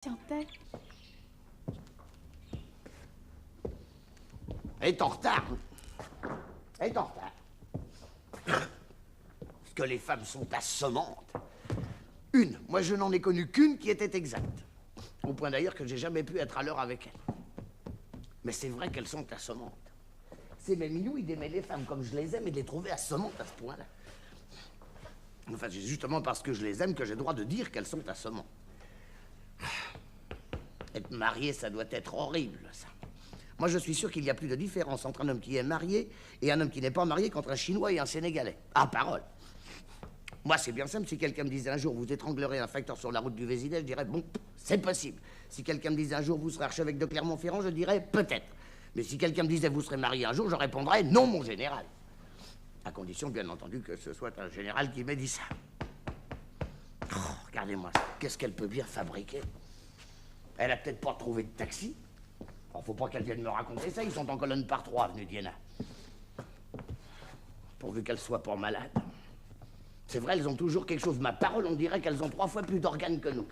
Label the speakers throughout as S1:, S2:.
S1: Tiens-t'es.
S2: Elle est en retard. Elle est en retard. Parce que les femmes sont assommantes. Une, moi je n'en ai connu qu'une qui était exacte. Au point d'ailleurs que j'ai jamais pu être à l'heure avec elle. Mais c'est vrai qu'elles sont assommantes. C'est même inouï d'aimer les femmes comme je les aime et de les trouver assommantes à ce point-là. Enfin, c'est justement parce que je les aime que j'ai le droit de dire qu'elles sont assommantes. Être marié, ça doit être horrible, ça. Moi, je suis sûr qu'il n'y a plus de différence entre un homme qui est marié et un homme qui n'est pas marié qu'entre un Chinois et un Sénégalais. Ah, parole. Moi, c'est bien simple. Si quelqu'un me disait un jour, vous étranglerez un facteur sur la route du Vésinet, je dirais, bon, c'est possible. Si quelqu'un me disait un jour, vous serez archevêque de Clermont-Ferrand, je dirais, peut-être. Mais si quelqu'un me disait, vous serez marié un jour, je répondrais, non, mon général. À condition, bien entendu, que ce soit un général qui m'ait dit ça. Oh, regardez-moi ça. Qu'est-ce qu'elle peut bien fabriquer? Elle a peut-être pas trouvé de taxi. Alors, faut pas qu'elle vienne me raconter ça. Ils sont en colonne par 3, avenue d'Iéna. Pourvu qu'elle soit pas malade. C'est vrai, elles ont toujours quelque chose. Ma parole, on dirait qu'elles ont 3 fois plus d'organes que nous.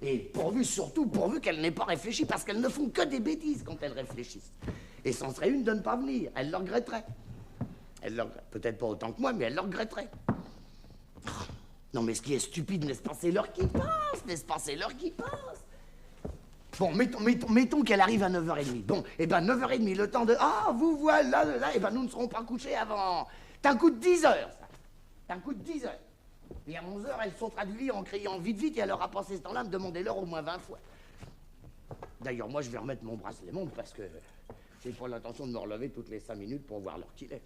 S2: Et surtout pourvu qu'elles n'aient pas réfléchi, parce qu'elles ne font que des bêtises quand elles réfléchissent. Et c'en serait une de ne pas venir. Elle le regretterait. Peut-être pas autant que moi, mais elle le regretterait. Non, mais ce qui est stupide, n'est-ce pas, c'est l'heure qui passe, n'est-ce pas, c'est l'heure qui passe. Bon, mettons qu'elle arrive à 9h30. Bon, et ben 9h30, le temps de... Ah, vous voilà, là, et ben nous ne serons pas couchés avant... T'as un coup de 10h, ça. T'as un coup de 10h. Et à 11h, elle sautera du lit en criant vite, vite, et elle aura passé ce temps-là à me demander l'heure au moins 20 fois. D'ailleurs, moi, je vais remettre mon bracelet montre parce que j'ai pas l'intention de me relever toutes les 5 minutes pour voir l'heure qu'il est.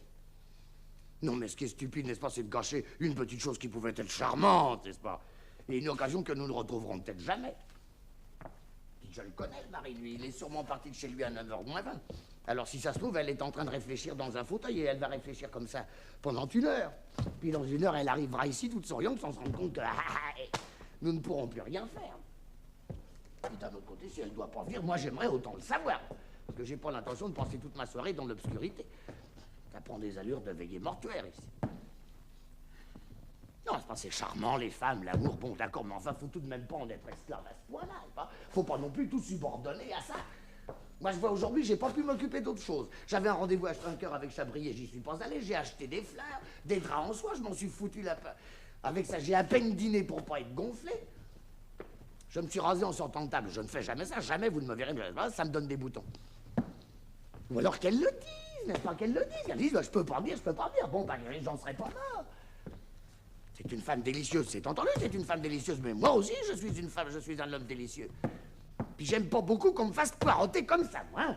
S2: Non, mais ce qui est stupide, n'est-ce pas, c'est de gâcher une petite chose qui pouvait être charmante, n'est-ce pas? Et une occasion que nous ne retrouverons peut-être jamais. Je le connais, le mari, lui. Il est sûrement parti de chez lui à 9h moins 20. Alors, si ça se trouve, elle est en train de réfléchir dans un fauteuil et elle va réfléchir comme ça pendant 1 heure. Puis dans 1 heure, elle arrivera ici toute souriante sans se rendre compte que nous ne pourrons plus rien faire. Et d'un autre côté, si elle ne doit pas venir, moi, j'aimerais autant le savoir. Parce que j'ai pas l'intention de passer toute ma soirée dans l'obscurité. Ça prend des allures de veillée mortuaire ici. Non, c'est charmant, les femmes, l'amour, bon, d'accord, mais enfin, faut tout de même pas en être esclave à ce point-là. Faut pas non plus tout subordonner à ça. Moi, je vois aujourd'hui, j'ai pas pu m'occuper d'autre chose. J'avais un rendez-vous à Strinker avec Chabrier, j'y suis pas allé, j'ai acheté des fleurs, des draps en soie, je m'en suis foutu la peur. Avec ça, j'ai à peine dîné pour pas être gonflé. Je me suis rasé en sortant de table, je ne fais jamais ça, jamais vous ne me verrez, ça me donne des boutons. Ou alors qu'elles le disent, n'est-ce pas, qu'elles le disent. Elles disent, je peux pas venir, je peux pas venir. Bon, ben, j'en serais pas là. C'est une femme délicieuse, c'est entendu, c'est une femme délicieuse, mais moi aussi, je suis une femme, je suis un homme délicieux. Puis j'aime pas beaucoup qu'on me fasse poireauter comme ça, moi. Hein.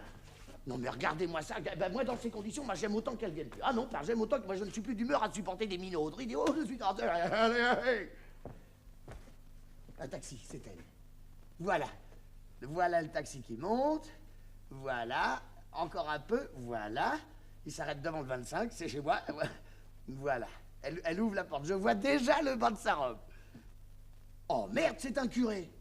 S2: Non, mais regardez-moi ça. Ben, moi, dans ces conditions, moi, j'aime autant qu'elle vienne plus. Ah non, j'aime autant que moi, je ne suis plus d'humeur à supporter des minauderies. Il dit, oh, je suis dans... Un taxi, c'est elle. Voilà. Voilà le taxi qui monte. Voilà. Encore un peu. Voilà. Il s'arrête devant le 25, c'est chez moi. Voilà. Elle ouvre la porte. Je vois déjà le bas de sa robe. Oh merde, c'est un curé.